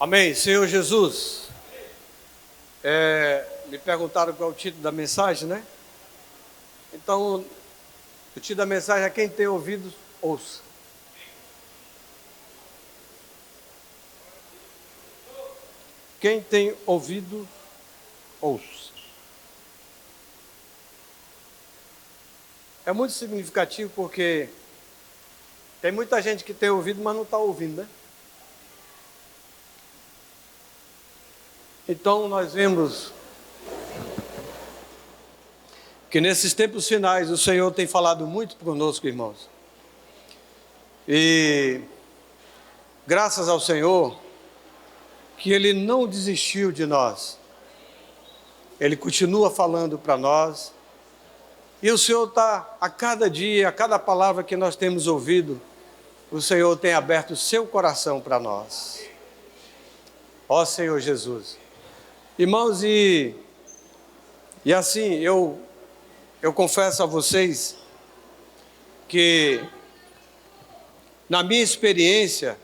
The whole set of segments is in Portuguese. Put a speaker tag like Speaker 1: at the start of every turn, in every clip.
Speaker 1: Amém. Senhor Jesus, me perguntaram qual é o título da mensagem, né? Então, o título da mensagem é: quem tem ouvidos, ouça. Quem tem ouvido, ouça. É muito significativo porque tem muita gente que tem ouvido, mas não está ouvindo, né? Então nós vemos que nesses tempos finais o Senhor tem falado muito conosco, irmãos. E graças ao Senhor que Ele não desistiu de nós. Ele continua falando para nós. E o Senhor está, a cada dia, a cada palavra que nós temos ouvido, o Senhor tem aberto o seu coração para nós. Ó Senhor Jesus. Irmãos, e assim, eu confesso a vocês que, na minha experiência,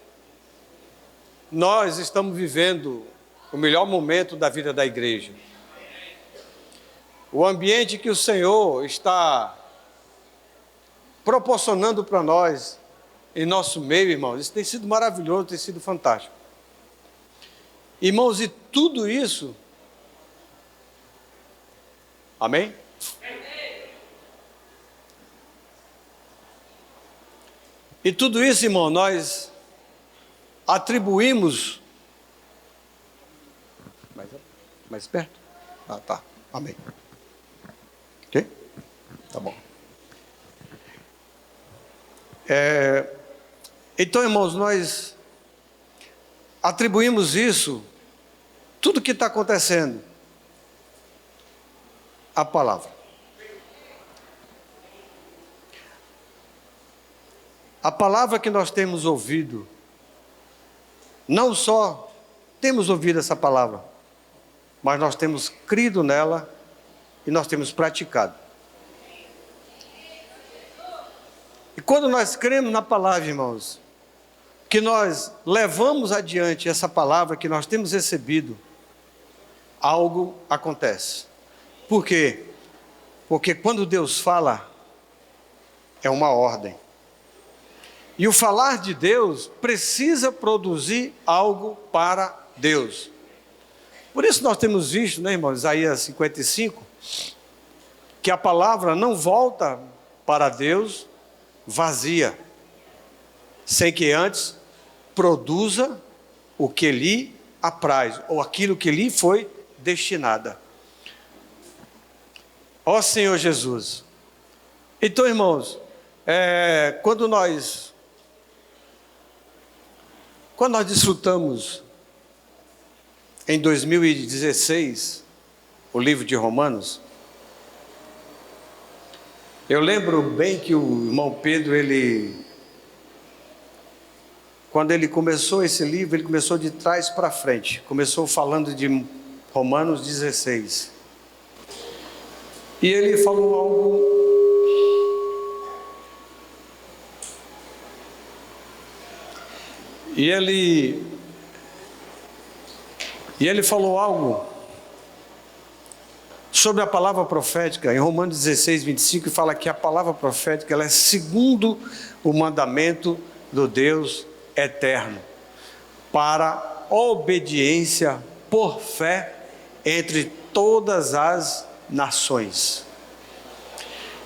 Speaker 1: nós estamos vivendo o melhor momento da vida da igreja. O ambiente que o Senhor está proporcionando para nós, em nosso meio, irmãos, isso tem sido maravilhoso, tem sido fantástico. Irmãos, e tudo isso... Amém? E tudo isso, irmão, nós atribuímos... Mais perto? Ah, tá. Amém. Ok? Tá bom. Então, irmãos, nós atribuímos isso, tudo que está acontecendo, à palavra. A palavra que nós temos ouvido, não só temos ouvido essa palavra, mas nós temos crido nela e nós temos praticado. E quando nós cremos na palavra, irmãos, que nós levamos adiante essa palavra que nós temos recebido, algo acontece. Por quê? Porque quando Deus fala, é uma ordem. E o falar de Deus precisa produzir algo para Deus. Por isso nós temos visto, né, irmão, Isaías 55, que a palavra não volta para Deus vazia, sem que antes produza o que lhe apraz, ou aquilo que lhe foi destinada. Ó Senhor Jesus. Então, irmãos, quando nós desfrutamos em 2016 o livro de Romanos, eu lembro bem que o irmão Pedro, quando ele começou esse livro, ele começou de trás para frente, começou falando de Romanos 16. E ele falou algo e ele falou algo sobre a palavra profética, em Romanos 16, 25, fala que a palavra profética ela é segundo o mandamento do Deus eterno, para obediência por fé entre todas as nações.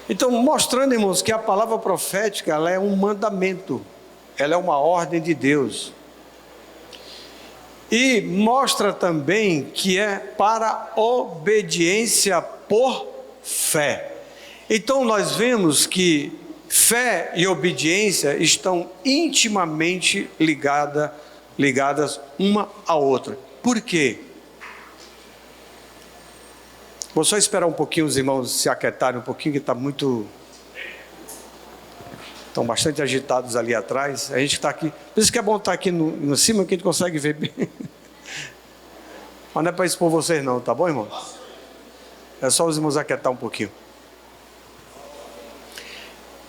Speaker 1: Então, mostrando, irmãos, que a palavra profética ela é um mandamento, ela é uma ordem de Deus. E mostra também que é para obediência por fé. Então nós vemos que fé e obediência estão intimamente ligadas uma à outra. Por quê? Vou só esperar um pouquinho os irmãos se aquietarem um pouquinho, que está muito... Estão bastante agitados ali atrás. A gente está aqui. Por isso que é bom estar aqui no cima, que a gente consegue ver bem. Mas não é para expor vocês não, tá bom, irmãos? É só os irmãos aquietar um pouquinho.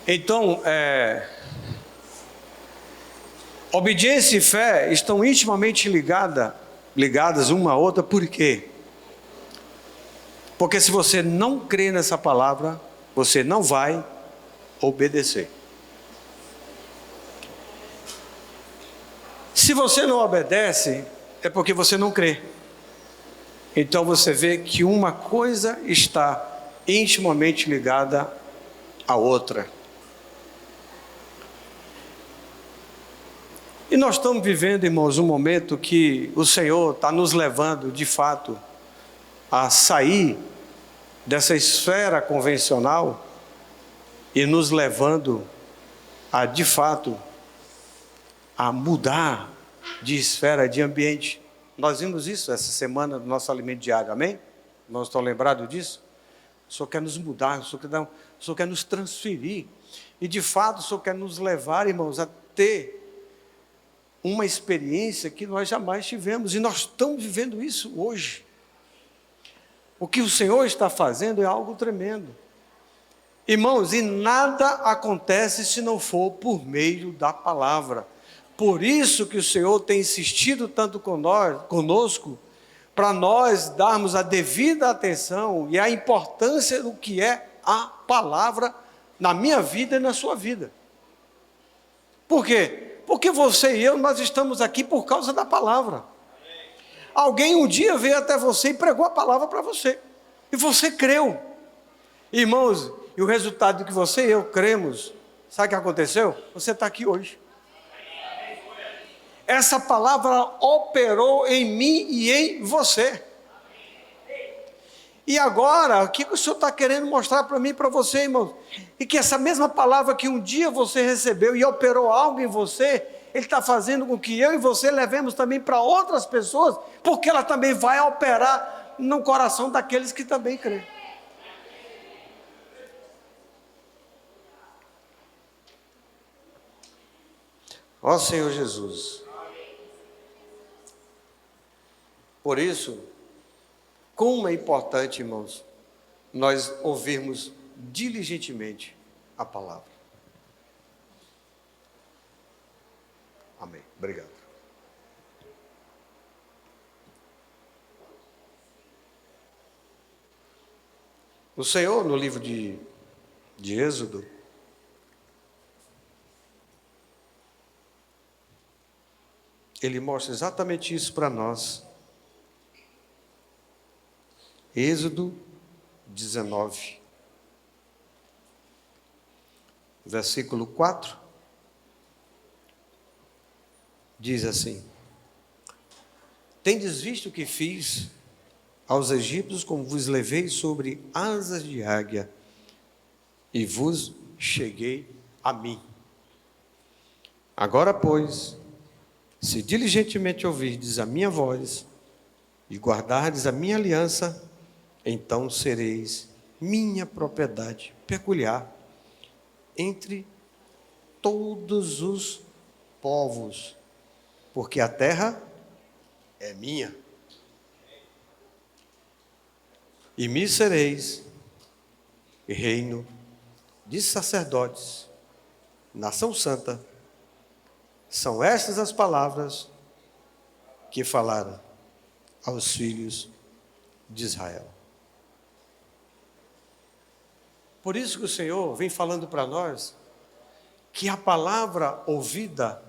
Speaker 1: Então, Obediência e fé estão intimamente ligadas uma à outra, por quê? Porque se você não crê nessa palavra, você não vai obedecer. Se você não obedece, é porque você não crê. Então você vê que uma coisa está intimamente ligada à outra. E nós estamos vivendo, irmãos, um momento que o Senhor está nos levando, de fato, a sair dessa esfera convencional e nos levando a, de fato, a mudar de esfera, de ambiente. Nós vimos isso essa semana no nosso alimento diário, amém? Nós estamos lembrados disso? O Senhor quer nos mudar, o Senhor quer nos transferir. E, de fato, o Senhor quer nos levar, irmãos, a ter uma experiência que nós jamais tivemos, e nós estamos vivendo isso hoje. O que o Senhor está fazendo é algo tremendo. Irmãos, e nada acontece se não for por meio da palavra. Por isso que o Senhor tem insistido tanto conosco, para nós darmos a devida atenção e a importância do que é a palavra na minha vida e na sua vida. Por quê? Porque você e eu, nós estamos aqui por causa da palavra. Alguém um dia veio até você e pregou a palavra para você. E você creu. Irmãos, e o resultado do que você e eu cremos, sabe o que aconteceu? Você está aqui hoje. Essa palavra operou em mim e em você. E agora, o que o Senhor está querendo mostrar para mim e para você, irmãos? E que essa mesma palavra que um dia você recebeu e operou algo em você, Ele está fazendo com que eu e você levemos também para outras pessoas, porque ela também vai operar no coração daqueles que também creem. Ó Senhor Jesus. Por isso, como é importante, irmãos, nós ouvirmos diligentemente a palavra. Amém. Obrigado. O Senhor, no livro de Êxodo, Ele mostra exatamente isso para nós. Êxodo 19, versículo 4, diz assim: Tendes visto o que fiz aos egípcios, como vos levei sobre asas de águia, e vos cheguei a mim. Agora, pois, se diligentemente ouvirdes a minha voz, e guardardes a minha aliança, então sereis minha propriedade peculiar entre todos os povos, porque a terra é minha. E me sereis reino de sacerdotes, nação santa. São estas as palavras que falaram aos filhos de Israel. Por isso que o Senhor vem falando para nós que a palavra ouvida,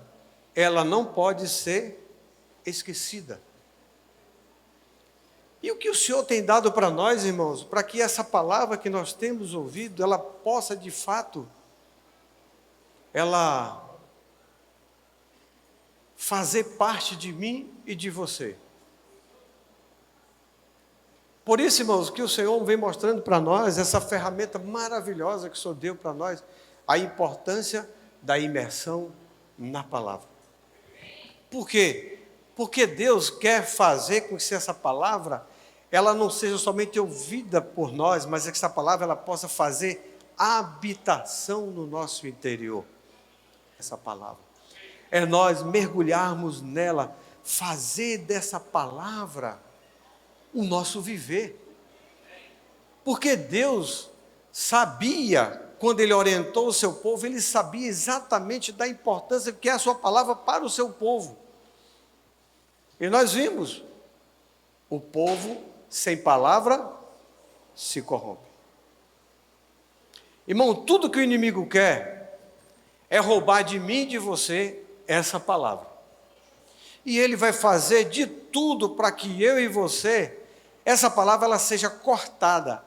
Speaker 1: ela não pode ser esquecida. E o que o Senhor tem dado para nós, irmãos, para que essa palavra que nós temos ouvido, ela possa de fato, ela fazer parte de mim e de você. Por isso, irmãos, que o Senhor vem mostrando para nós essa ferramenta maravilhosa que o Senhor deu para nós, a importância da imersão na palavra. Por quê? Porque Deus quer fazer com que essa palavra, ela não seja somente ouvida por nós, mas que essa palavra ela possa fazer habitação no nosso interior. Essa palavra. É nós mergulharmos nela, fazer dessa palavra o nosso viver. Porque Deus sabia quando ele orientou o seu povo, ele sabia exatamente da importância que é a sua palavra para o seu povo. E nós vimos, o povo sem palavra se corrompe. Irmão, tudo que o inimigo quer é roubar de mim e de você essa palavra. E ele vai fazer de tudo para que eu e você, essa palavra ela seja cortada.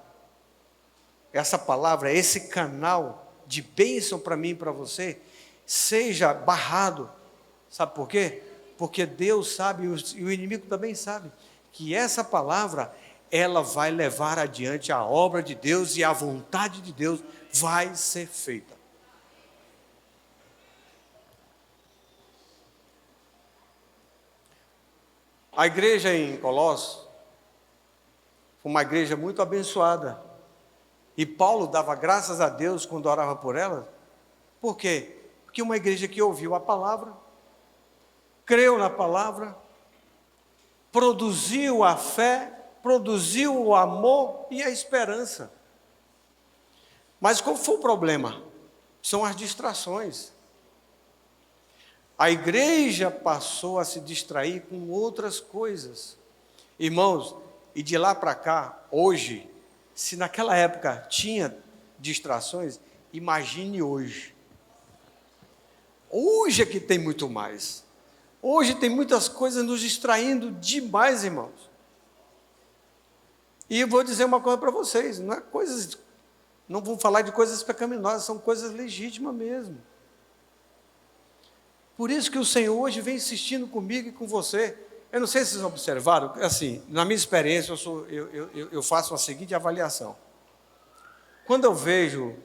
Speaker 1: Essa palavra, esse canal de bênção para mim e para você, seja barrado. Sabe por quê? Porque Deus sabe, e o inimigo também sabe, que essa palavra, ela vai levar adiante a obra de Deus e a vontade de Deus vai ser feita. A igreja em Colossos foi uma igreja muito abençoada. E Paulo dava graças a Deus quando orava por ela. Por quê? Porque uma igreja que ouviu a palavra, creu na palavra, produziu a fé, produziu o amor e a esperança. Mas qual foi o problema? São as distrações. A igreja passou a se distrair com outras coisas. Irmãos, e de lá para cá, hoje, se naquela época tinha distrações, imagine hoje. Hoje é que tem muito mais. Hoje tem muitas coisas nos distraindo demais, irmãos. E eu vou dizer uma coisa para vocês, não vou falar de coisas pecaminosas, são coisas legítimas mesmo. Por isso que o Senhor hoje vem insistindo comigo e com você. Eu não sei se vocês observaram, assim, na minha experiência eu faço a seguinte avaliação. Quando eu vejo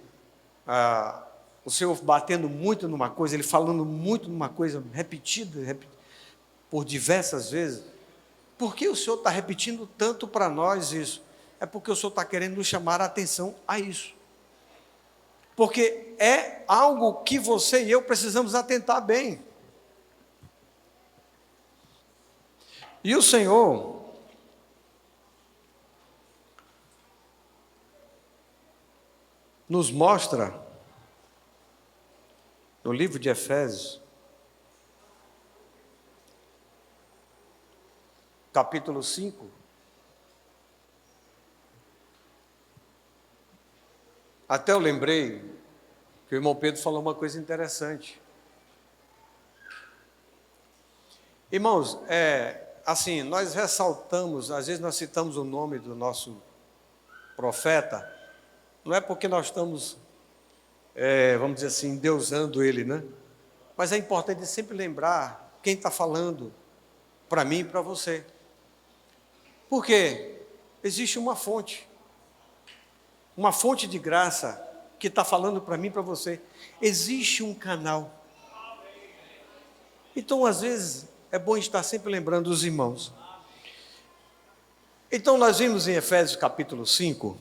Speaker 1: o Senhor batendo muito numa coisa, Ele falando muito numa coisa repetida por diversas vezes, por que o Senhor está repetindo tanto para nós isso? É porque o Senhor está querendo nos chamar a atenção a isso. Porque é algo que você e eu precisamos atentar bem. E o Senhor nos mostra, no livro de Efésios, capítulo 5, até eu lembrei que o irmão Pedro falou uma coisa interessante. Irmãos, assim, nós ressaltamos, às vezes nós citamos o nome do nosso profeta, não é porque nós estamos, vamos dizer assim, endeusando ele, né? Mas é importante sempre lembrar quem está falando para mim e para você. Porque existe uma fonte de graça que está falando para mim e para você. Existe um canal. Então, às vezes, é bom estar sempre lembrando os irmãos. Então, nós vimos em Efésios capítulo 5,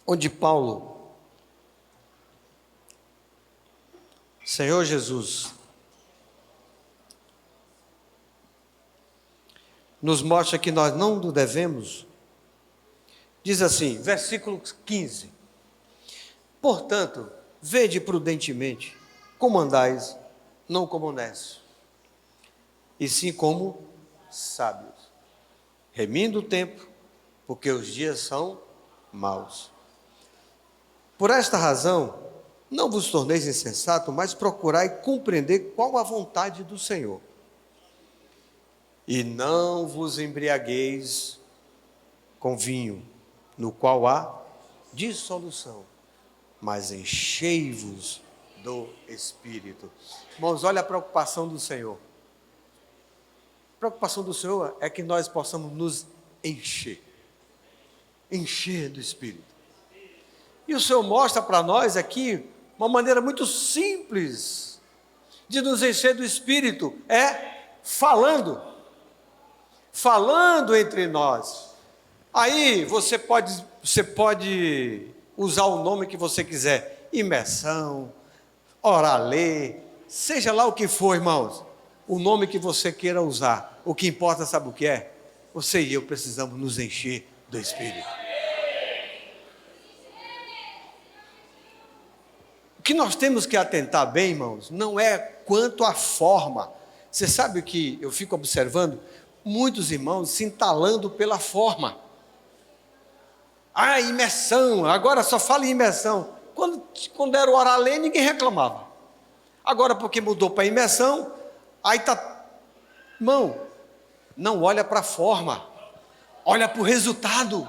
Speaker 1: onde Paulo, Senhor Jesus, nos mostra que nós não devemos. Diz assim, versículo 15: portanto, vede prudentemente como andais, não como necios, e sim como sábios, remindo o tempo, porque os dias são maus. Por esta razão, não vos torneis insensatos, mas procurai compreender qual a vontade do Senhor. E não vos embriagueis com vinho, no qual há dissolução, mas enchei-vos do Espírito. Irmãos, olha a preocupação do Senhor. A preocupação do Senhor é que nós possamos nos encher do Espírito. E o Senhor mostra para nós aqui uma maneira muito simples de nos encher do Espírito, falando entre nós. Aí você pode usar o nome que você quiser, imersão, orar, ler, seja lá o que for, irmãos, o nome que você queira usar. O que importa, sabe o que é? Você e eu precisamos nos encher do Espírito. que nós temos que atentar bem, irmãos, não é quanto à forma. Você sabe o que eu fico observando? Muitos irmãos se entalando pela forma. Ah, imersão, agora só fala em imersão. Quando era o orar lei, ninguém reclamava. Agora, porque mudou para imersão, aí está. Irmão, não olha para a forma, olha para o resultado.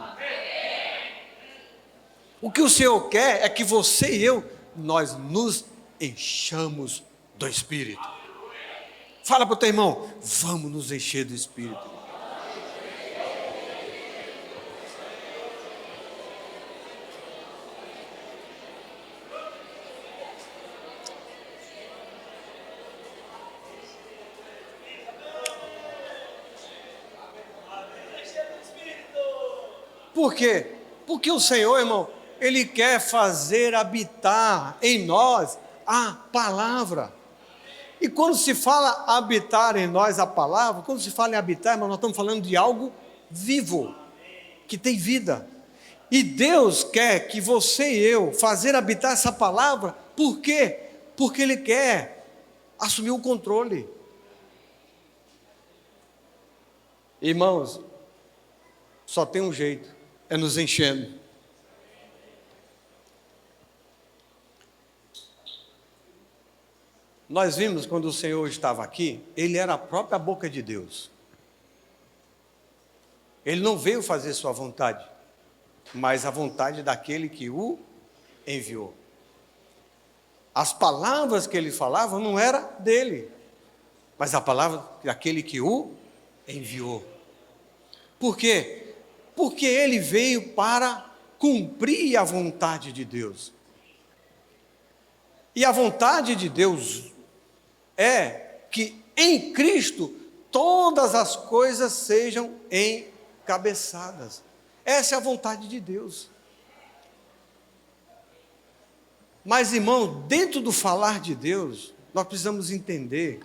Speaker 1: O que o Senhor quer é que você e eu, nós nos enchamos do Espírito. Fala para o teu irmão, vamos nos encher do Espírito. Por quê? Porque o Senhor, irmão, Ele quer fazer habitar em nós a palavra. E quando se fala habitar em nós a palavra, quando se fala em habitar, irmão, nós estamos falando de algo vivo, que tem vida. E Deus quer que você e eu fazer habitar essa palavra, por quê? Porque Ele quer assumir o controle. Irmãos, só tem um jeito, é nos enchendo. Nós vimos quando o Senhor estava aqui, Ele era a própria boca de Deus. Ele não veio fazer sua vontade, mas a vontade daquele que o enviou. As palavras que Ele falava não era dele, mas a palavra daquele que o enviou. Por quê? Porque Ele veio para cumprir a vontade de Deus. E a vontade de Deus é que em Cristo todas as coisas sejam encabeçadas. Essa é a vontade de Deus. Mas, irmão, dentro do falar de Deus, nós precisamos entender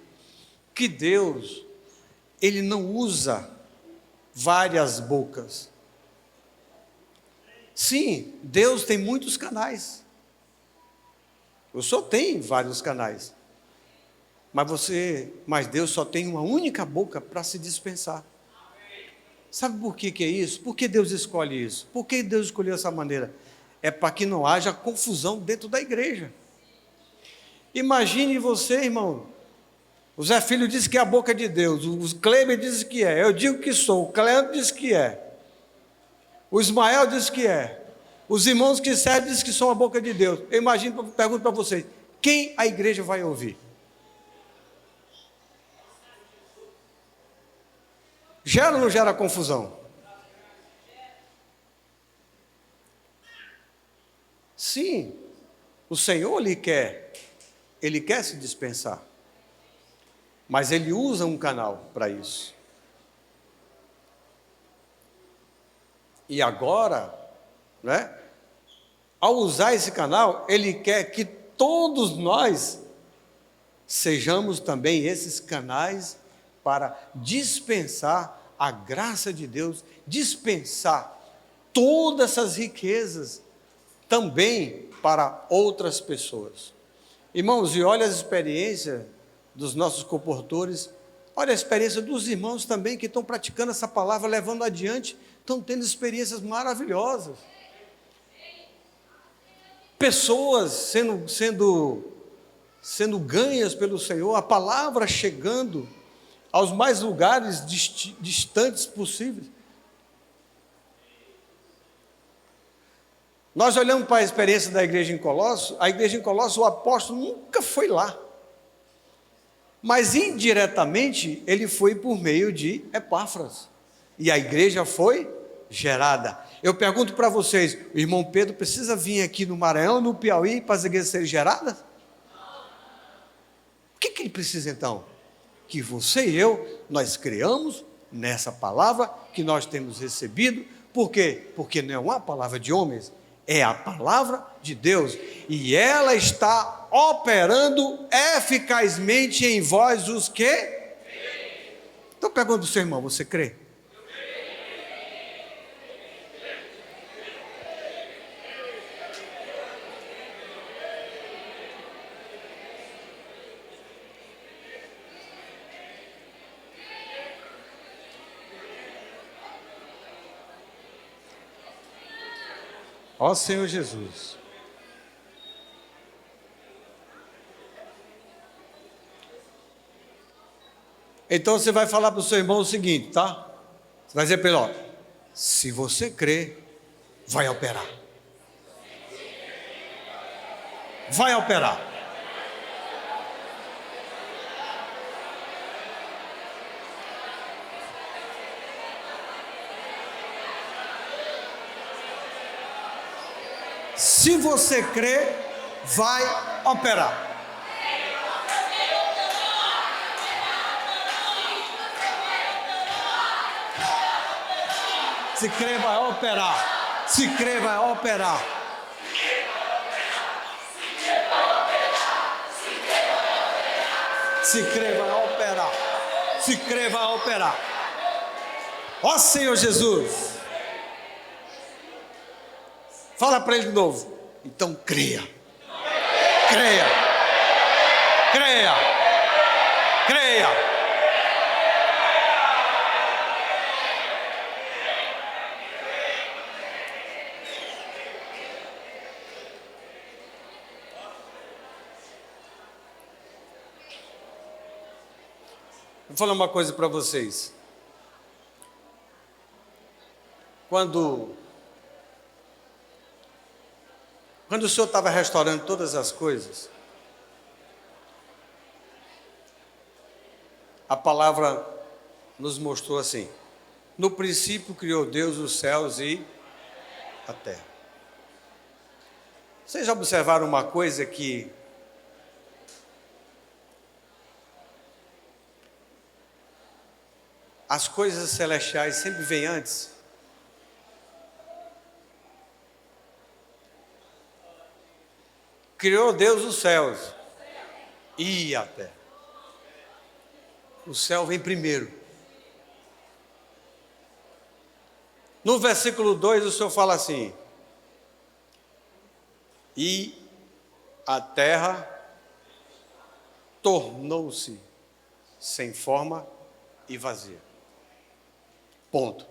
Speaker 1: que Deus, Ele não usa várias bocas. Sim, Deus tem muitos canais. O Senhor tem vários canais. Mas Deus só tem uma única boca para se dispensar. Sabe por que é isso? Por que Deus escolhe isso? Por que Deus escolheu essa maneira? É para que não haja confusão dentro da igreja. Imagine você, irmão. O Zé Filho disse que é a boca de Deus. O Kleber disse que é. Eu digo que sou. O Cleandro disse que é. O Ismael disse que é. Os irmãos que servem dizem que são a boca de Deus. Eu imagino, pergunto para vocês, quem a igreja vai ouvir? Gera ou não gera confusão? Sim, o Senhor Ele quer se dispensar, mas Ele usa um canal para isso. E agora, né, ao usar esse canal, Ele quer que todos nós sejamos também esses canais para dispensar a graça de Deus, dispensar todas essas riquezas também para outras pessoas. Irmãos, e olha a experiência dos nossos comportores, olha a experiência dos irmãos também que estão praticando essa palavra, levando adiante, estão tendo experiências maravilhosas. Pessoas sendo ganhas pelo Senhor, a palavra chegando aos mais lugares distantes possíveis. Nós olhamos para a experiência da igreja em Colossos, a igreja em Colossos, o apóstolo nunca foi lá, mas indiretamente ele foi por meio de Epáfras, e a igreja foi gerada. Eu pergunto para vocês, o irmão Pedro precisa vir aqui no Maranhão, no Piauí, para as igrejas serem geradas? O que ele precisa então? Que você e eu, nós creamos nessa palavra que nós temos recebido. Por quê? Porque não é uma palavra de homens, é a palavra de Deus, e ela está operando eficazmente em vós os que? Então pergunta para o seu irmão, você crê? Ó Senhor Jesus. Então você vai falar para o seu irmão o seguinte, tá? Você vai dizer para ele, ó, se você crê, vai operar. Vai operar. Se você crê, vai operar. Se crê, vai operar. Se crê, vai operar. Se crê, vai operar. Se crê, vai operar. Ó Senhor Jesus. Fala para ele de novo. Então creia. Creia. Creia. Creia. Vou falar uma coisa para vocês. Quando o Senhor estava restaurando todas as coisas, a palavra nos mostrou assim: no princípio criou Deus os céus e a terra. Vocês já observaram uma coisa que as coisas celestiais sempre vêm antes? Criou Deus os céus e a terra. O céu vem primeiro. No versículo 2 o Senhor fala assim: e a terra tornou-se sem forma e vazia. Ponto.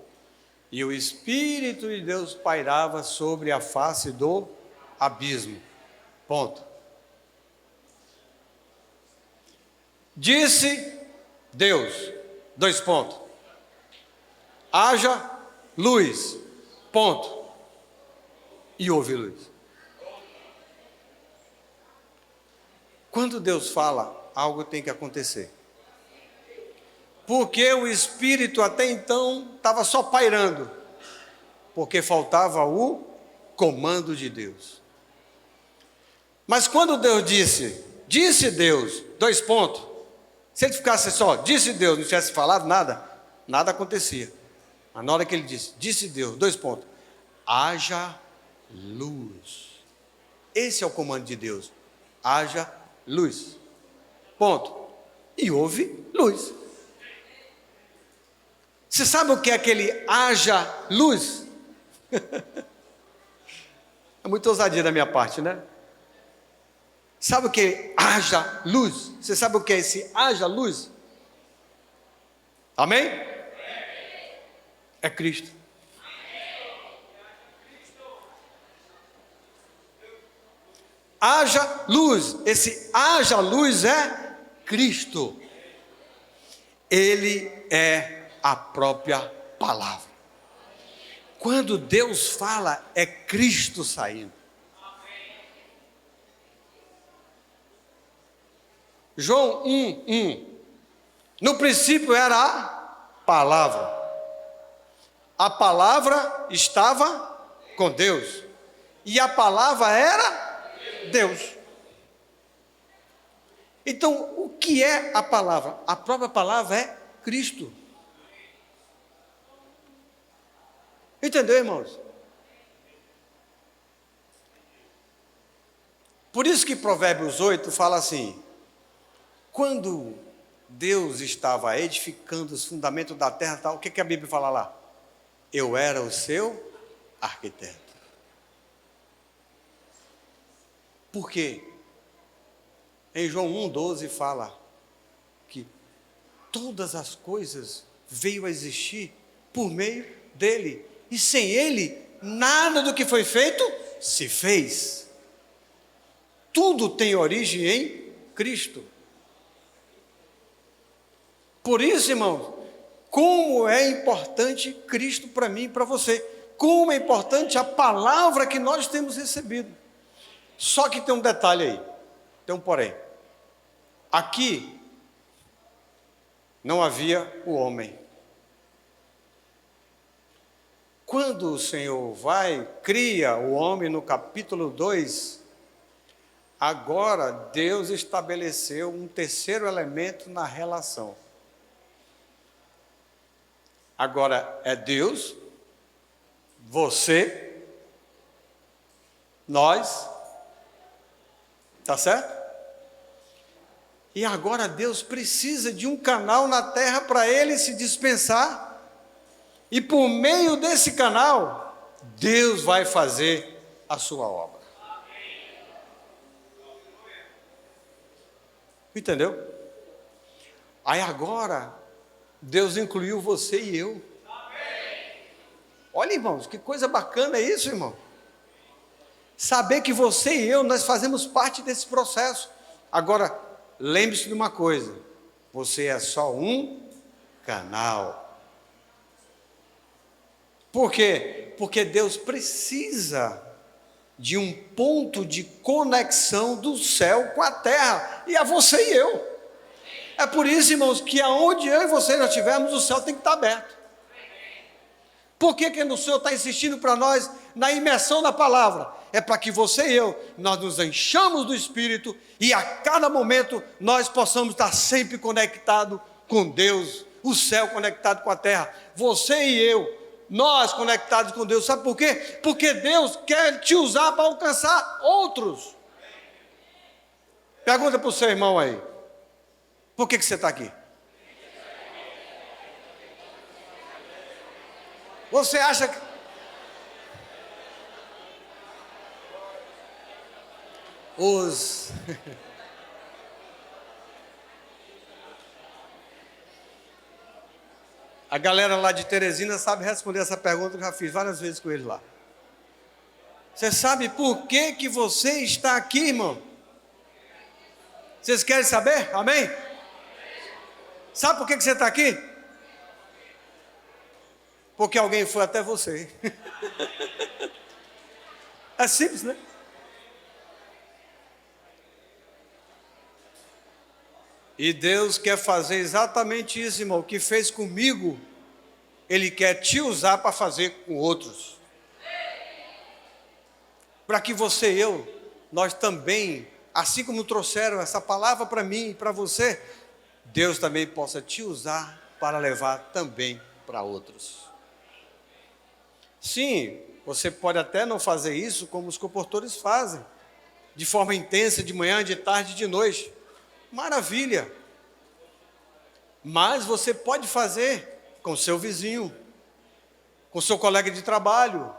Speaker 1: E o Espírito de Deus pairava sobre a face do abismo. Ponto. Disse Deus, 2 pontos. Haja luz. Ponto. E houve luz. Quando Deus fala, algo tem que acontecer. Porque o Espírito até então estava só pairando, porque faltava o comando de Deus. Mas quando Deus disse Deus, 2 pontos, se ele ficasse só, disse Deus, não tivesse falado nada, nada acontecia. Mas na hora que ele disse Deus, 2 pontos, haja luz. Esse é o comando de Deus, haja luz. Ponto. E houve luz. Você sabe o que é aquele haja luz? É muita ousadia da minha parte, né? Sabe o que é haja luz? Você sabe o que é esse haja luz? Amém? É Cristo. Haja luz. Esse haja luz é Cristo. Ele é a própria palavra. Quando Deus fala, é Cristo saindo. João 1:1. No princípio era a palavra. A palavra estava com Deus. E a palavra era Deus. Então, o que é a palavra? A própria palavra é Cristo. Entendeu, irmãos? Por isso que Provérbios 8 fala assim: quando Deus estava edificando os fundamentos da terra, tal, o que a Bíblia fala lá? Eu era o seu arquiteto. Por quê? Em João 1,12 fala que todas as coisas veio a existir por meio dele. E sem ele, nada do que foi feito se fez. Tudo tem origem em Cristo. Por isso, irmãos, como é importante Cristo para mim e para você. Como é importante a palavra que nós temos recebido. Só que tem um detalhe aí. Tem um porém. Aqui não havia o homem. Quando o Senhor cria o homem no capítulo 2, agora Deus estabeleceu um terceiro elemento na relação. Agora é Deus, você, nós, tá certo? E agora Deus precisa de um canal na terra para ele se dispensar. E por meio desse canal, Deus vai fazer a sua obra. Entendeu? Aí agora, Deus incluiu você e eu. Olha, irmãos, que coisa bacana é isso, irmão. Saber que você e eu, nós fazemos parte desse processo. Agora, lembre-se de uma coisa. Você é só um canal. Por quê? Porque Deus precisa de um ponto de conexão do céu com a terra. E é você e eu. É por isso, irmãos, que aonde eu e você já estivermos, o céu tem que estar aberto. Por que o Senhor está insistindo para nós na imersão na palavra? É para que você e eu, nós nos enchamos do Espírito e a cada momento nós possamos estar sempre conectados com Deus, o céu conectado com a terra. Você e eu, nós conectados com Deus. Sabe por quê? Porque Deus quer te usar para alcançar outros. Pergunta para o seu irmão aí. Por que você está aqui? Você acha que... A galera lá de Teresina sabe responder essa pergunta, que eu já fiz várias vezes com eles lá. Você sabe por que você está aqui, irmão? Vocês querem saber? Amém? Sabe por que você está aqui? Porque alguém foi até você. É simples, né? E Deus quer fazer exatamente isso, irmão. O que fez comigo, Ele quer te usar para fazer com outros. Para que você e eu, nós também, assim como trouxeram essa palavra para mim e para você, Deus também possa te usar para levar também para outros. Sim, você pode até não fazer isso como os comportores fazem, de forma intensa, de manhã, de tarde, de noite. Maravilha. Mas você pode fazer com seu vizinho, com seu colega de trabalho.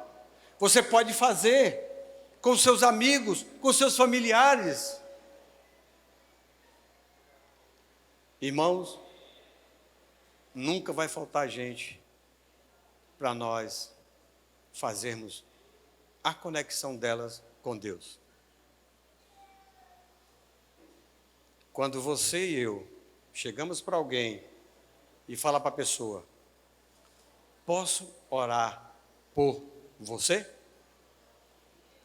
Speaker 1: Você pode fazer com seus amigos, com seus familiares. Irmãos, nunca vai faltar gente para nós fazermos a conexão delas com Deus. Quando você e eu chegamos para alguém e fala para a pessoa: posso orar por você?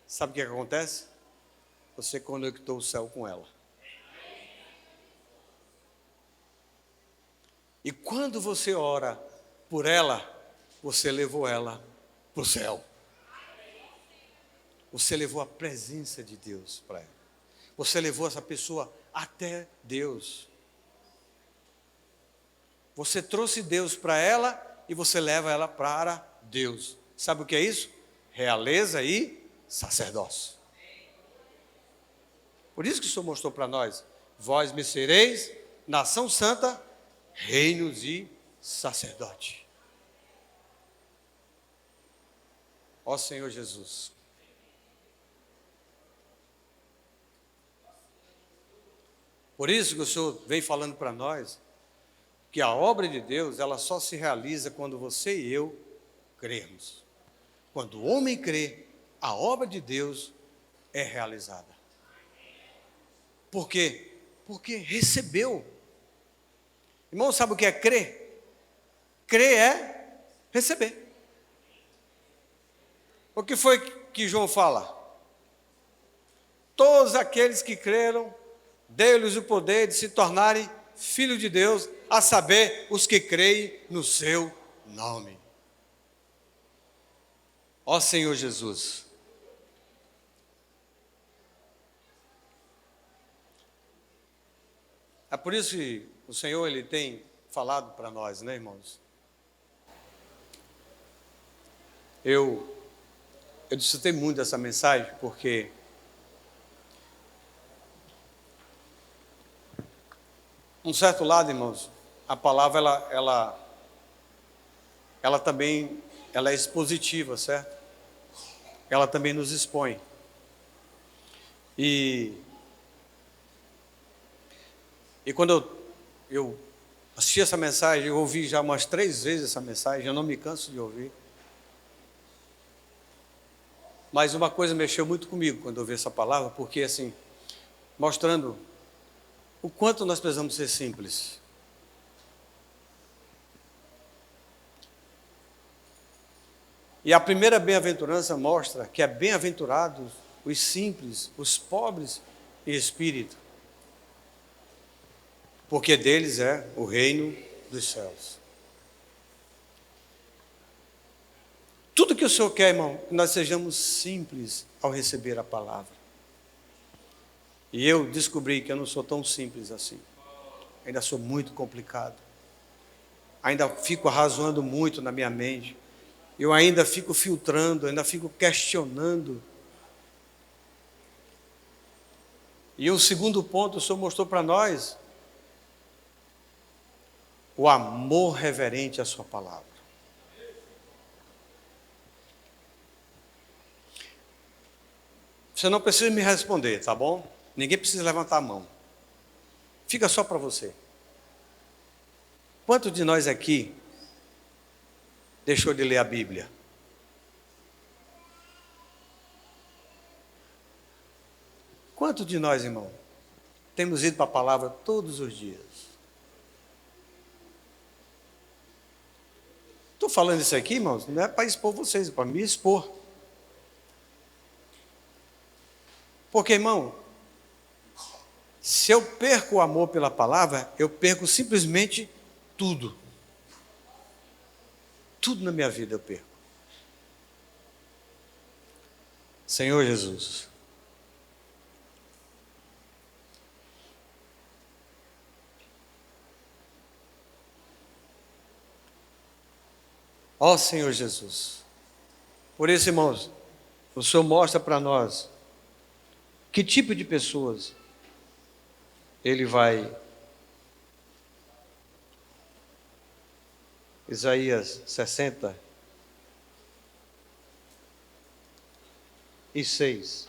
Speaker 1: Sabe o que acontece? Você conectou o céu com ela. E quando você ora por ela, você levou ela para o céu. Você levou a presença de Deus para ela. Você levou essa pessoa até Deus. Você trouxe Deus para ela e você leva ela para Deus. Sabe o que é isso? Realeza e sacerdócio. Por isso que o Senhor mostrou para nós: vós me sereis nação santa, reinos e sacerdote. Ó Senhor Jesus. Por isso que o Senhor vem falando para nós que a obra de Deus, ela só se realiza quando você e eu crermos. Quando o homem crê, a obra de Deus é realizada. Por quê? Porque recebeu. Irmão, sabe o que é crer? Crer é receber. O que foi que João fala? Todos aqueles que creram, deu-lhes o poder de se tornarem filhos de Deus, a saber, os que creem no seu nome. Ó Senhor Jesus. É por isso que o Senhor ele tem falado para nós, né, irmãos? Eu discutei muito essa mensagem porque um certo lado, irmãos, a palavra ela também ela é expositiva, certo? Ela também nos expõe. E quando eu assisti essa mensagem, eu ouvi já umas 3 vezes essa mensagem, eu não me canso de ouvir. Mas uma coisa mexeu muito comigo quando eu ouvi essa palavra, porque assim, mostrando o quanto nós precisamos ser simples. E a primeira bem-aventurança mostra que é bem-aventurados os simples, os pobres em espírito, porque deles é o reino dos céus. Tudo que o Senhor quer, irmão, que nós sejamos simples ao receber a palavra. E eu descobri que eu não sou tão simples assim. Ainda sou muito complicado. Ainda fico arrazoando muito na minha mente. Eu ainda fico filtrando, ainda fico questionando. E o segundo ponto, o Senhor mostrou para nós o amor reverente à sua palavra. Você não precisa me responder, tá bom? Ninguém precisa levantar a mão. Fica só para você. Quantos de nós aqui deixou de ler a Bíblia? Quantos de nós, irmão, temos ido para a palavra todos os dias? Estou falando isso aqui, irmãos, não é para expor vocês, é para me expor. Porque, irmão, se eu perco o amor pela palavra, eu perco simplesmente tudo. Tudo na minha vida eu perco. Senhor Jesus. Ó Senhor Jesus. Por isso, irmãos, o Senhor mostra para nós que tipo de pessoas Ele vai. Isaías 60:6.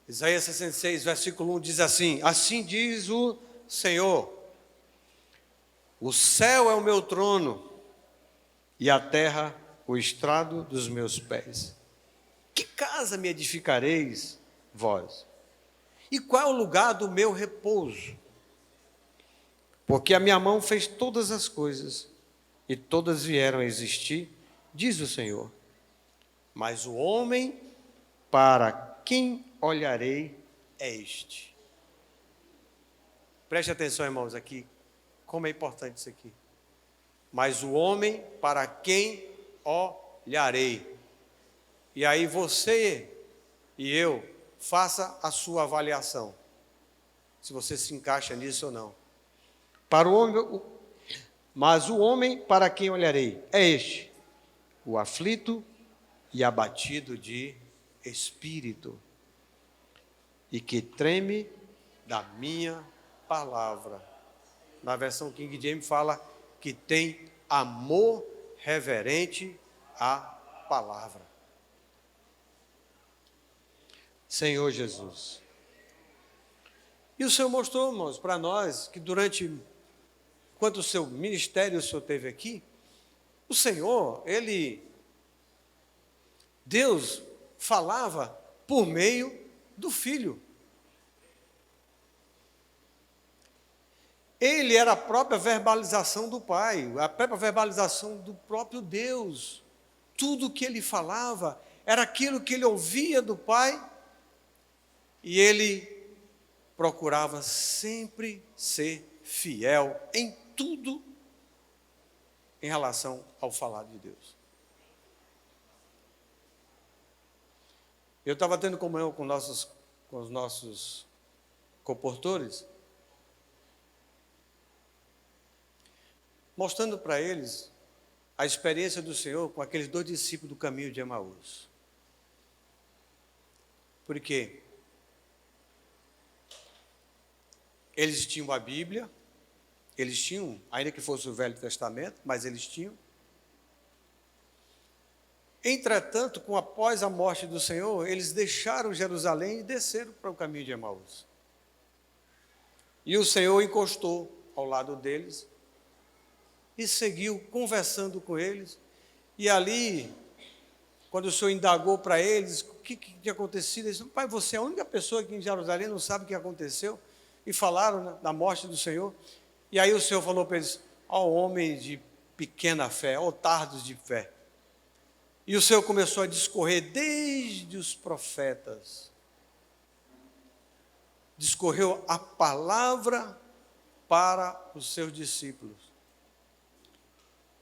Speaker 1: Isaías 66, versículo 1 diz assim: assim diz o Senhor, o céu é o meu trono e a terra o estrado dos meus pés. Que casa me edificareis, vós? E qual é o lugar do meu repouso? Porque a minha mão fez todas as coisas, e todas vieram a existir, diz o Senhor. Mas o homem para quem olharei é este. Preste atenção, irmãos, aqui, como é importante isso aqui. Mas o homem para quem olharei. E aí você e eu, faça a sua avaliação, se você se encaixa nisso ou não. Para o homem, mas o homem para quem olharei é este, o aflito e abatido de espírito, e que treme da minha palavra. Na versão King James fala que tem amor reverente à palavra. Senhor Jesus. E o Senhor mostrou, irmãos, para nós que durante quanto o seu ministério o Senhor teve aqui, o Senhor, Deus falava por meio do Filho. Ele era a própria verbalização do Pai, a própria verbalização do próprio Deus. Tudo que ele falava era aquilo que ele ouvia do Pai, e ele procurava sempre ser fiel em tudo em relação ao falar de Deus. Eu estava tendo comunhão com os nossos comportores, mostrando para eles a experiência do Senhor com aqueles 2 discípulos do caminho de Emaús. Por quê? Eles tinham a Bíblia, eles tinham, ainda que fosse o Velho Testamento, mas eles tinham. Entretanto, após a morte do Senhor, eles deixaram Jerusalém e desceram para o caminho de Emaús. E o Senhor encostou ao lado deles e seguiu conversando com eles. E ali, quando o Senhor indagou para eles o que tinha acontecido, eles disseram: Pai, você é a única pessoa aqui em Jerusalém não sabe o que aconteceu? E falaram, né, da morte do Senhor. E aí o Senhor falou para eles: ó homens de pequena fé, ó tardos de fé. E o Senhor começou a discorrer desde os profetas. Discorreu a palavra para os seus discípulos.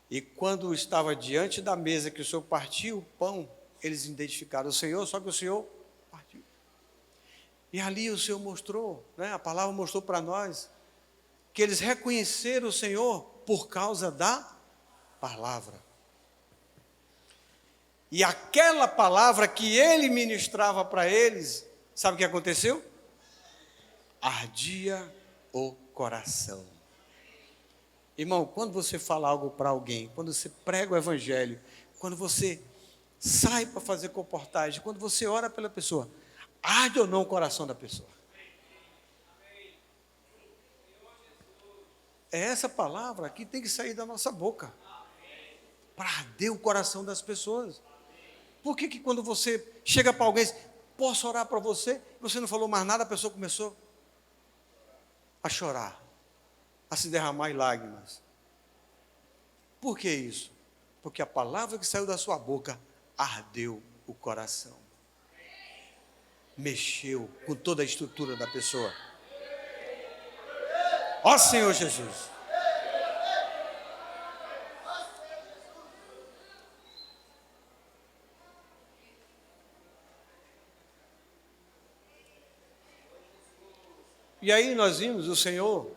Speaker 1: E quando estava diante da mesa que o Senhor partiu o pão, eles identificaram o Senhor, só que o Senhor partiu. E ali o Senhor mostrou, né, a palavra mostrou para nós, que eles reconheceram o Senhor por causa da palavra. E aquela palavra que ele ministrava para eles, sabe o que aconteceu? Ardia o coração. Irmão, quando você fala algo para alguém, quando você prega o evangelho, quando você sai para fazer comportagem, quando você ora pela pessoa, arde ou não o coração da pessoa? É essa palavra que tem que sair da nossa boca, para arder o coração das pessoas. Por que quando você chega para alguém e diz: posso orar para você? Você não falou mais nada, a pessoa começou a chorar, a se derramar em lágrimas. Por que isso? Porque a palavra que saiu da sua boca ardeu o coração, mexeu com toda a estrutura da pessoa. Ó Senhor Jesus! E aí nós vimos o Senhor,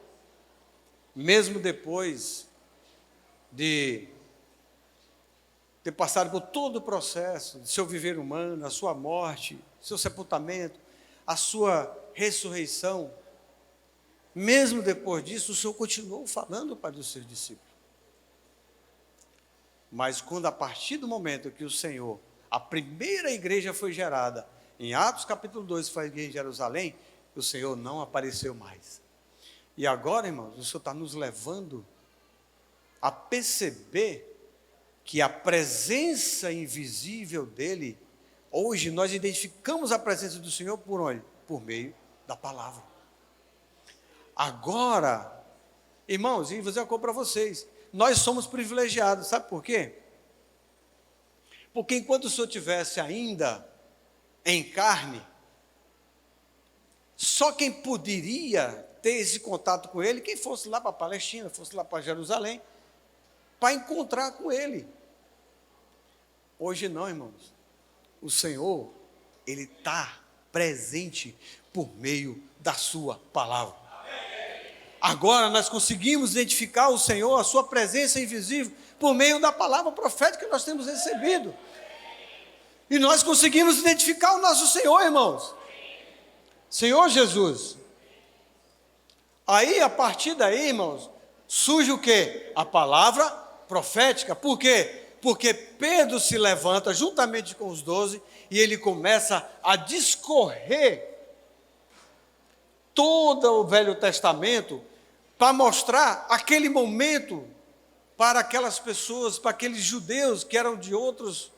Speaker 1: mesmo depois de ter passado por todo o processo de seu viver humano, a sua morte, seu sepultamento, a sua ressurreição, mesmo depois disso, o Senhor continuou falando para os seus discípulos. Mas quando, a partir do momento que o Senhor, a primeira igreja foi gerada, em Atos capítulo 2, foi a igreja em Jerusalém, o Senhor não apareceu mais. E agora, irmãos, o Senhor está nos levando a perceber que a presença invisível dele, hoje nós identificamos a presença do Senhor por onde? Por meio da palavra. Agora, irmãos, e vou dizer uma coisa para vocês, nós somos privilegiados, sabe por quê? Porque enquanto o Senhor estivesse ainda em carne, só quem poderia ter esse contato com ele, quem fosse lá para a Palestina, fosse lá para Jerusalém, para encontrar com ele. Hoje não, irmãos. O Senhor, ele está presente por meio da sua palavra. Agora nós conseguimos identificar o Senhor, a sua presença invisível, por meio da palavra profética que nós temos recebido. E nós conseguimos identificar o nosso Senhor, irmãos. Senhor Jesus. Aí, a partir daí, irmãos, surge o quê? A palavra profética. Por quê? Porque Pedro se levanta juntamente com os 12 e ele começa a discorrer todo o Velho Testamento para mostrar aquele momento para aquelas pessoas, para aqueles judeus que eram de outras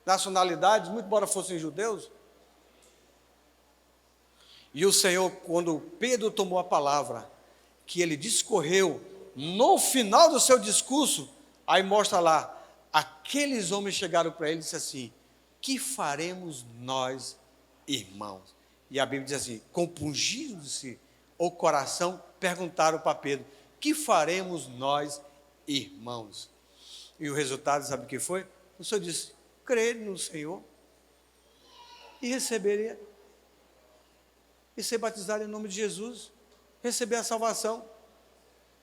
Speaker 1: nacionalidades, muito embora fossem judeus. E o Senhor, quando Pedro tomou a palavra, que ele discorreu, no final do seu discurso, aí mostra lá, aqueles homens chegaram para ele e disseram assim: que faremos nós, irmãos? E a Bíblia diz assim: compungindo-se o coração, perguntaram para Pedro: que faremos nós, irmãos? E o resultado, sabe o que foi? O Senhor disse: crer no Senhor e receberia, e ser batizado em nome de Jesus, receber a salvação.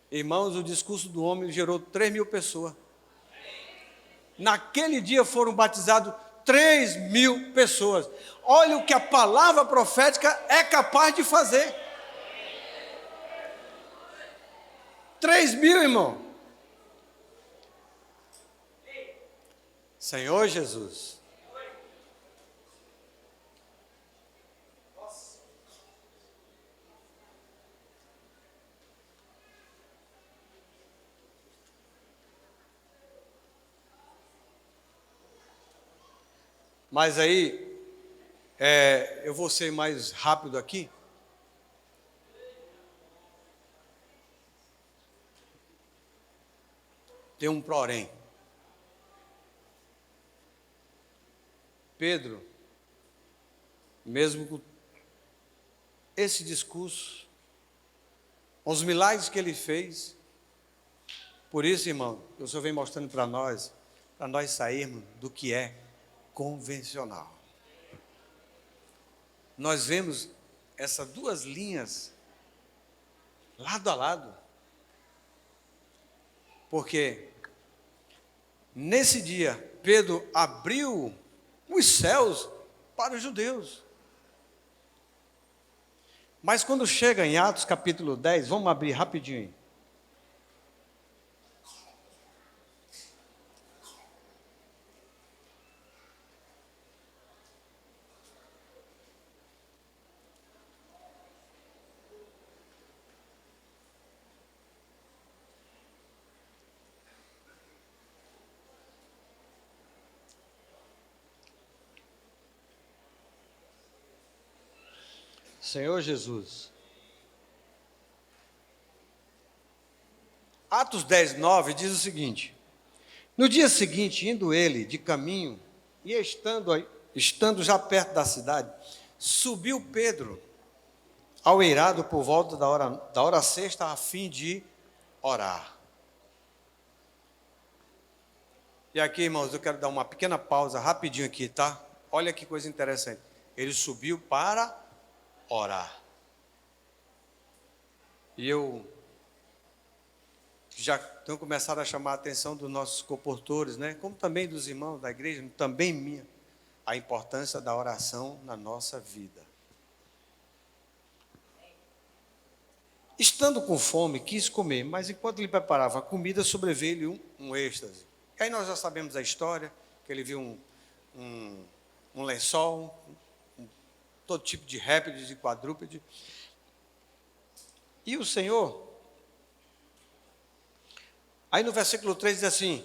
Speaker 1: Irmãos, o discurso do homem gerou 3.000 pessoas. Naquele dia foram batizados 3.000 pessoas. Olha o que a palavra profética é capaz de fazer. 3.000, irmão. Senhor Jesus. Mas aí, eu vou ser mais rápido aqui. Tem um porém. Pedro, mesmo com esse discurso, com os milagres que ele fez, por isso, irmão, o Senhor vem mostrando para nós sairmos do que é convencional. Nós vemos essas duas linhas lado a lado, porque nesse dia Pedro abriu os céus para os judeus. Mas quando chega em Atos capítulo 10, vamos abrir rapidinho aí. Senhor Jesus. Atos 10, 9 diz o seguinte: no dia seguinte, indo ele de caminho, e estando já perto da cidade, subiu Pedro ao eirado por volta da hora sexta, a fim de orar. E aqui, irmãos, eu quero dar uma pequena pausa rapidinho aqui, tá? Olha que coisa interessante. Ele subiu para orar. E eu já tenho começado a chamar a atenção dos nossos comportores, né? Como também dos irmãos da igreja, também minha, a importância da oração na nossa vida. Estando com fome, quis comer, mas enquanto ele preparava a comida, sobreveio-lhe um êxtase. E aí nós já sabemos a história, que ele viu um lençol, todo tipo de répteis e quadrúpedes. E o Senhor, aí no versículo 3 diz assim: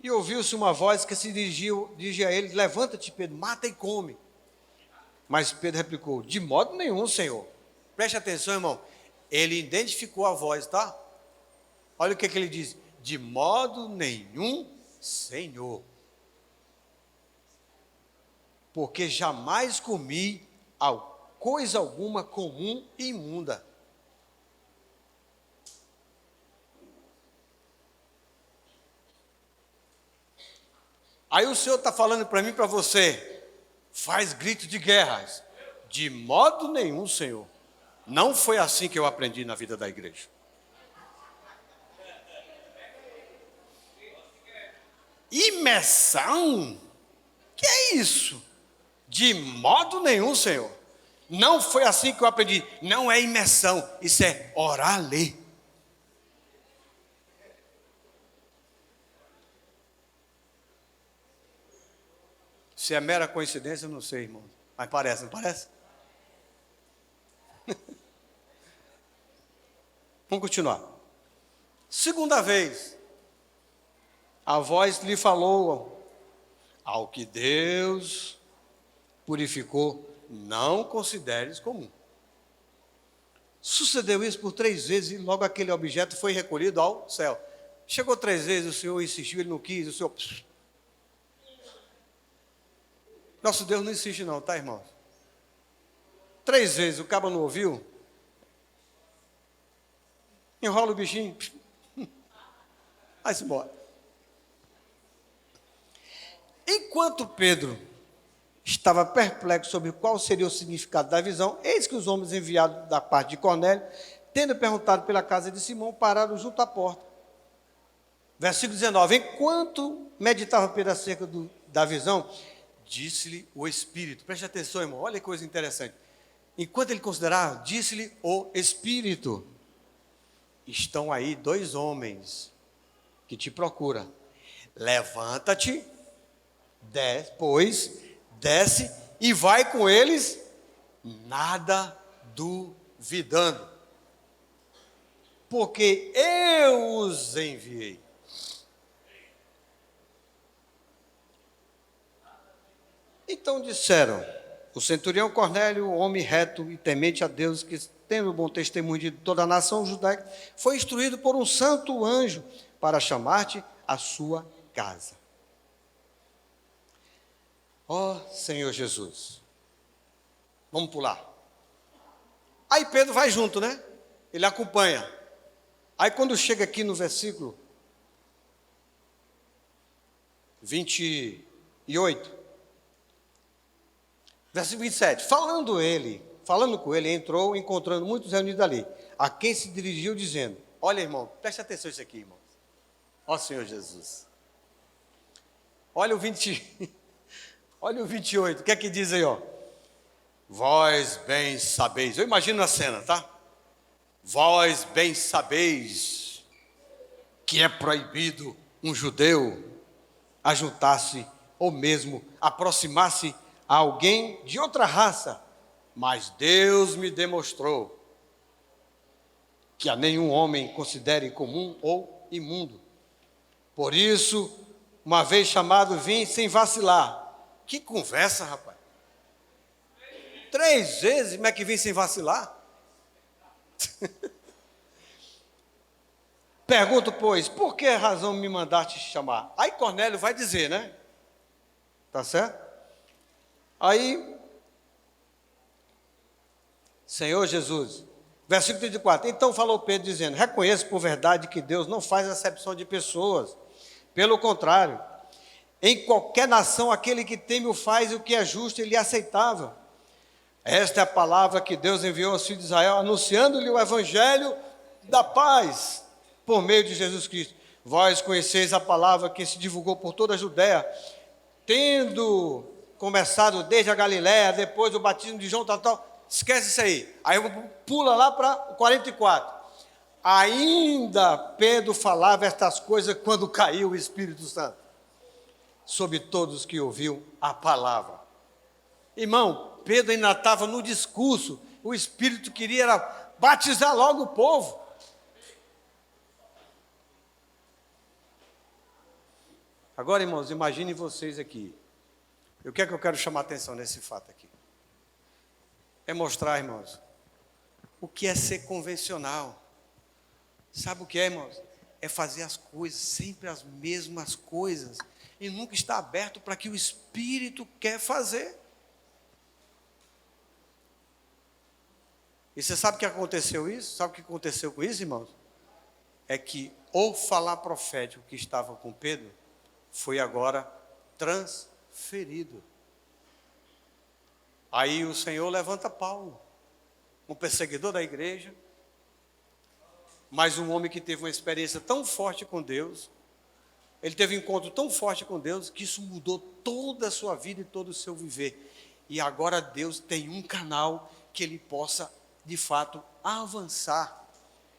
Speaker 1: e ouviu-se uma voz que se dirigia a ele: levanta-te, Pedro, mata e come. Mas Pedro replicou: de modo nenhum, Senhor. Preste atenção, irmão. Ele identificou a voz, tá? Olha o que ele diz: de modo nenhum, Senhor. Porque jamais comi coisa alguma comum e imunda. Aí o Senhor está falando para mim e para você: faz grito de guerras. De modo nenhum, Senhor. Não foi assim que eu aprendi na vida da igreja. Imersão? Que é isso? De modo nenhum, Senhor. Não foi assim que eu aprendi. Não é imersão, isso é orar, ler. Se é mera coincidência, eu não sei, irmão. Mas parece, não parece? Vamos continuar. Segunda vez, a voz lhe falou: ao que Deus purificou, não consideres comum. Sucedeu isso por 3 vezes e logo aquele objeto foi recolhido ao céu. Chegou 3 vezes, o Senhor insistiu, ele não quis, o Senhor... Nosso Deus não insiste não, tá, irmãos? 3 vezes, o cabo não ouviu? Enrola o bichinho, vai-se embora. Enquanto Pedro estava perplexo sobre qual seria o significado da visão, eis que os homens enviados da parte de Cornélio, tendo perguntado pela casa de Simão, pararam junto à porta. Versículo 19, enquanto meditava Pedro acerca da visão, disse-lhe o Espírito. Preste atenção, irmão, olha que coisa interessante. Enquanto ele considerava, disse-lhe o Espírito: estão aí 2 homens que te procuram. Levanta-te, desce e vai com eles, nada duvidando, porque eu os enviei. Então disseram: o centurião Cornélio, homem reto e temente a Deus, que tendo bom testemunho de toda a nação judaica, foi instruído por um santo anjo para chamar-te à sua casa. Ó Senhor Jesus. Vamos pular. Aí Pedro vai junto, né? Ele acompanha. Aí quando chega aqui no versículo 28, versículo 27, falando com ele, entrou, encontrando muitos reunidos ali, a quem se dirigiu dizendo: olha, irmão, preste atenção nisso aqui, irmão. Ó Senhor Jesus. Olha o 28, o que é que diz aí, ó? Vós bem sabeis, eu imagino a cena, tá? Vós bem sabeis que é proibido um judeu ajuntar-se ou mesmo aproximar-se a alguém de outra raça, mas Deus me demonstrou que a nenhum homem considere comum ou imundo. Por isso, uma vez chamado, vim sem vacilar. Que conversa, rapaz. 3 vezes, como é que vim sem vacilar? Pergunto, pois, por que razão me mandaste chamar? Aí Cornélio vai dizer, né? Tá certo? Aí, Senhor Jesus, versículo 34, então falou Pedro dizendo: reconheço por verdade que Deus não faz acepção de pessoas. Pelo contrário, em qualquer nação, aquele que teme o faz o que é justo e lhe aceitável. Esta é a palavra que Deus enviou aos filhos de Israel, anunciando-lhe o evangelho da paz, por meio de Jesus Cristo. Vós conheceis a palavra que se divulgou por toda a Judéia, tendo começado desde a Galiléia, depois do batismo de João, tal. Esquece isso aí. Aí pula lá para 44. Ainda Pedro falava estas coisas quando caiu o Espírito Santo sobre todos que ouviam a palavra. Irmão, Pedro ainda estava no discurso, o Espírito queria batizar logo o povo. Agora, irmãos, imaginem vocês aqui. O que é que eu quero chamar a atenção nesse fato aqui? É mostrar, irmãos, o que é ser convencional. Sabe o que é, irmãos? É fazer as coisas, sempre as mesmas coisas, e nunca estar aberto para o que o Espírito quer fazer. E você sabe o que aconteceu isso? Sabe o que aconteceu com isso, irmãos? É que o falar profético que estava com Pedro foi agora transferido. Aí o Senhor levanta Paulo, um perseguidor da igreja, mas um homem que teve uma experiência tão forte com Deus, ele teve um encontro tão forte com Deus, que isso mudou toda a sua vida e todo o seu viver. E agora Deus tem um canal que ele possa, de fato, avançar,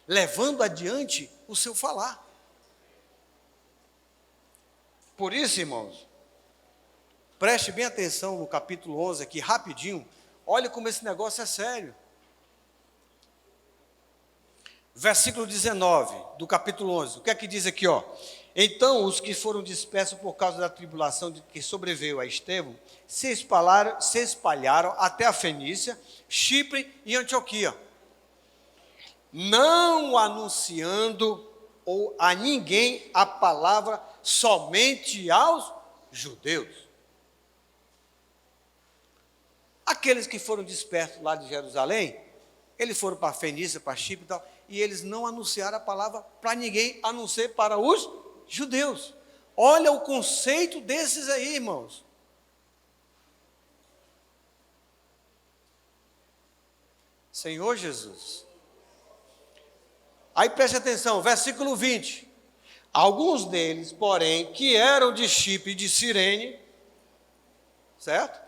Speaker 1: levando adiante o seu falar. Por isso, irmãos, preste bem atenção no capítulo 11 aqui, rapidinho. Olha como esse negócio é sério. versículo 19 do capítulo 11. O que é que diz aqui, ó? Então os que foram dispersos por causa da tribulação que sobreveio a Estevão se espalharam até a Fenícia, Chipre e Antioquia, não anunciando ou a ninguém a palavra, somente aos judeus. Aqueles que foram dispersos lá de Jerusalém, eles foram para a Fenícia, para Chipre e tal, e eles não anunciaram a palavra para ninguém, a não ser para os judeus. Olha o conceito desses aí, irmãos. Senhor Jesus. Aí preste atenção, versículo 20. Alguns deles, porém, que eram de Chipre e de Cirene, certo?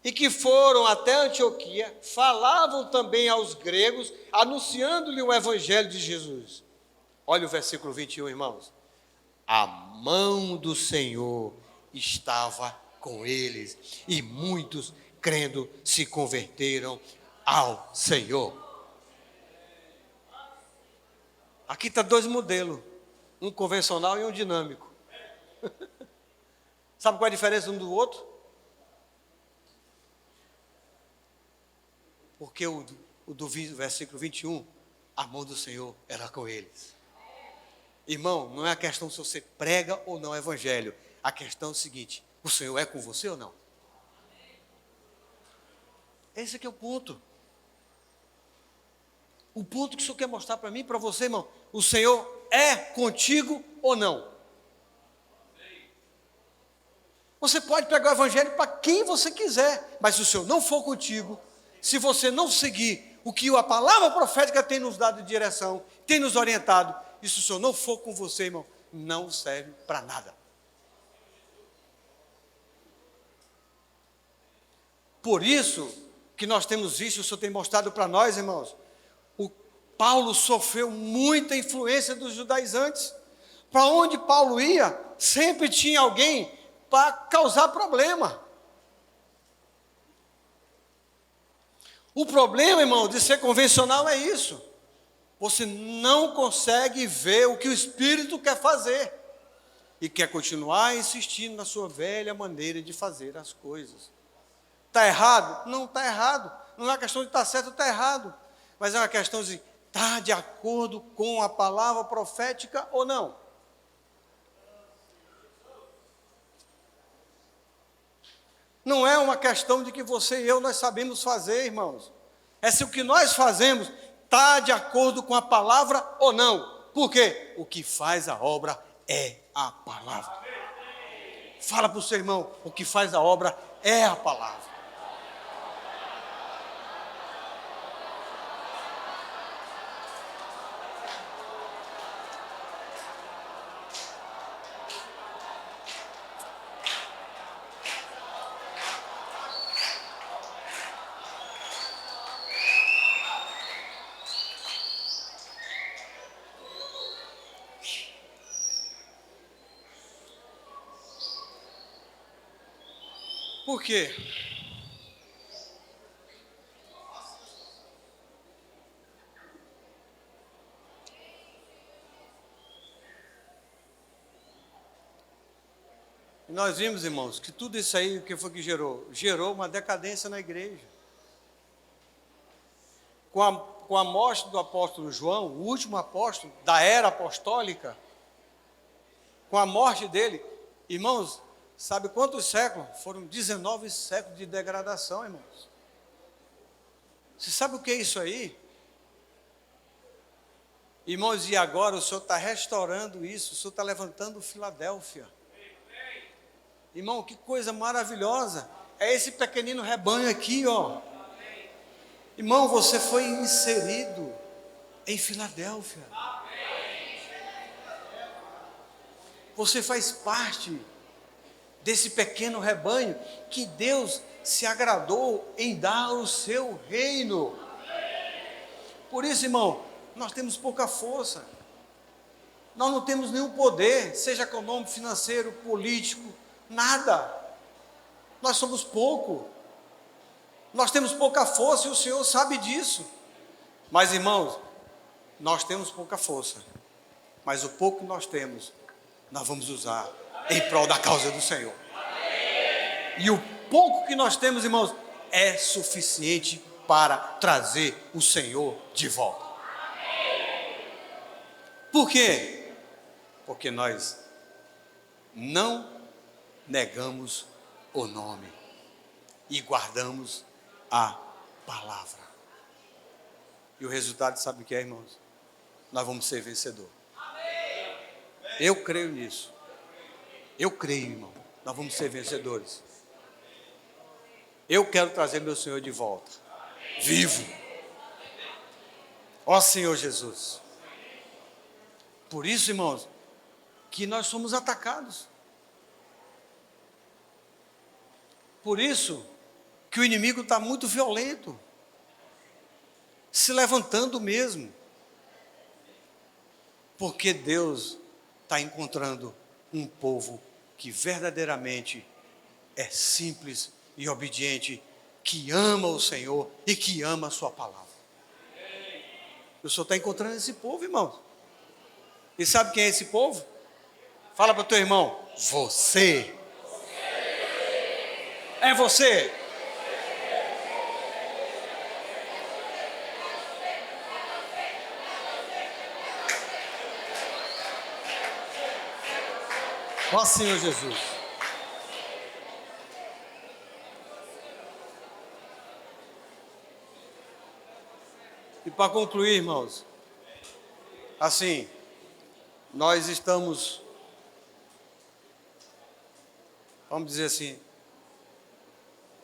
Speaker 1: E que foram até Antioquia, falavam também aos gregos, anunciando-lhe o evangelho de Jesus. Olha o versículo 21, irmãos. A mão do Senhor estava com eles, e muitos, crendo, se converteram ao Senhor. Aqui está dois modelos, um convencional e um dinâmico. Sabe qual é a diferença um do outro? Porque o do versículo 21, a mão do Senhor era com eles. Irmão, não é a questão se você prega ou não o evangelho. A questão é o seguinte: o Senhor é com você ou não? Esse aqui é o ponto. O ponto que o Senhor quer mostrar para mim e para você, irmão. O Senhor é contigo ou não? Você pode pregar o evangelho para quem você quiser, mas se o Senhor não for contigo, se você não seguir o que a palavra profética tem nos dado de direção, tem nos orientado, e se o Senhor não for com você, irmão, não serve para nada. Por isso que nós temos visto, o Senhor tem mostrado para nós, irmãos, o Paulo sofreu muita influência dos judaizantes. Para onde Paulo ia, sempre tinha alguém para causar problema. O problema, irmão, de ser convencional é isso. Você não consegue ver o que o Espírito quer fazer. E quer continuar insistindo na sua velha maneira de fazer as coisas. Está errado? Não está errado. Não é uma questão de estar certo ou estar errado. Mas é uma questão de estar de acordo com a palavra profética ou não. Não é uma questão de que você e eu nós sabemos fazer, irmãos. É se o que nós fazemos está de acordo com a palavra ou não. Por quê? O que faz a obra é a palavra. Fala para o seu irmão, o que faz a obra é a palavra. Por quê? Nós vimos, irmãos, que tudo isso aí, o que foi que gerou? Gerou uma decadência na igreja. Com a morte do apóstolo João, o último apóstolo da era apostólica, com a morte dele, irmãos, sabe quantos séculos? Foram 19 séculos de degradação, irmãos. Você sabe o que é isso aí? Irmãos, e agora o Senhor está restaurando isso, o Senhor está levantando Filadélfia. Irmão, que coisa maravilhosa. É esse pequenino rebanho aqui, ó. Irmão, você foi inserido em Filadélfia. Você faz parte desse pequeno rebanho que Deus se agradou em dar o seu reino. Por isso, irmão, nós temos pouca força. Nós não temos nenhum poder, seja econômico, financeiro, político, nada. Nós somos pouco. Nós temos pouca força e o Senhor sabe disso. Mas, irmãos, nós temos pouca força, mas o pouco que nós temos, nós vamos usar em prol da causa do Senhor. E o pouco que nós temos, irmãos, é suficiente para trazer o Senhor de volta. Por quê? Porque nós não negamos o nome e guardamos a palavra. E o resultado, sabe o que é, irmãos? Nós vamos ser vencedores. Eu creio nisso. Eu creio, irmão. Nós vamos ser vencedores. Eu quero trazer meu Senhor de volta. Vivo. Ó Senhor Jesus. Por isso, irmãos, que nós somos atacados. Por isso que o inimigo está muito violento. Se levantando mesmo. Porque Deus está encontrando um povo que verdadeiramente é simples e obediente, que ama o Senhor e que ama a sua palavra. O Senhor está encontrando esse povo, irmãos. E sabe quem é esse povo? Fala para o teu irmão, você. É você. Ó Senhor Jesus. E para concluir, irmãos, assim, nós estamos, vamos dizer assim,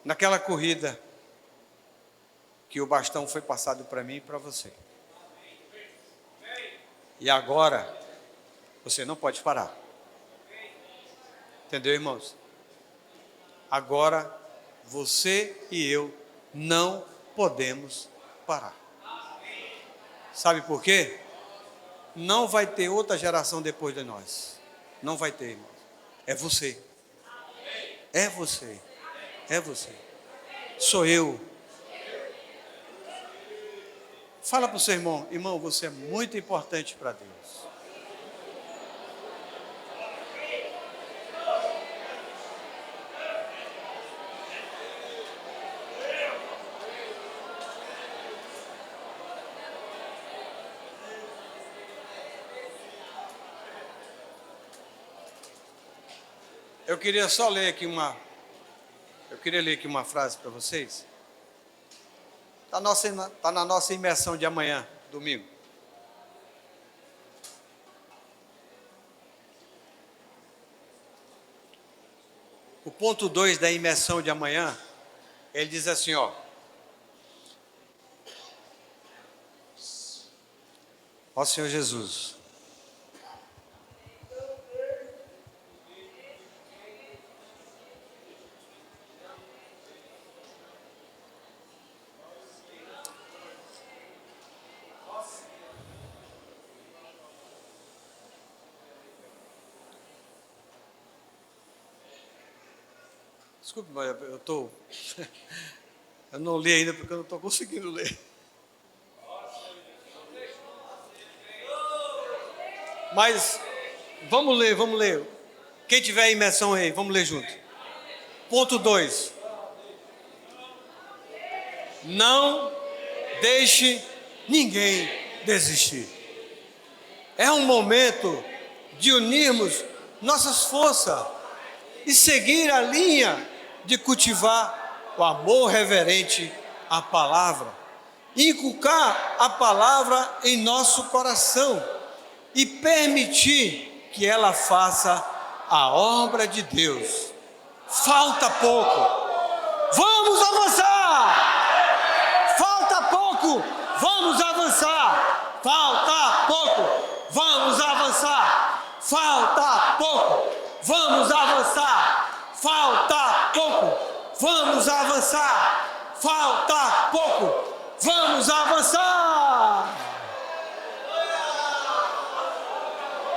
Speaker 1: naquela corrida que o bastão foi passado para mim e para você. E agora, você não pode parar. Entendeu, irmãos? Agora, você e eu não podemos parar. Sabe por quê? Não vai ter outra geração depois de nós. Não vai ter, irmãos. É você. É você. É você. Sou eu. Fala para o seu irmão, irmão, você é muito importante para Deus. Eu queria só ler aqui uma frase para vocês. Está na nossa imersão de amanhã, domingo. O ponto 2 da imersão de amanhã, ele diz assim, ó. Ó Senhor Jesus. Desculpe, mas eu não li ainda porque eu não estou conseguindo ler. Mas vamos ler. Quem tiver imersão aí, vamos ler junto. Ponto 2. Não deixe ninguém desistir. É um momento de unirmos nossas forças e seguir a linha de cultivar o amor reverente à palavra, inculcar a palavra em nosso coração e permitir que ela faça a obra de Deus. Falta pouco, vamos avançar! Falta pouco, vamos avançar! Falta pouco, vamos avançar! Falta pouco, vamos avançar! Falta pouco, vamos avançar! Falta pouco, vamos avançar!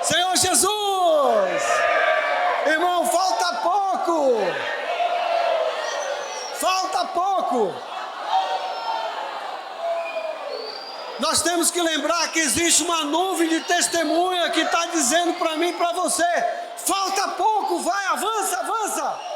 Speaker 1: Senhor Jesus! Irmão, falta pouco! Falta pouco! Nós temos que lembrar que existe uma nuvem de testemunha que está dizendo para mim e para você: falta pouco, vai, avança, avança.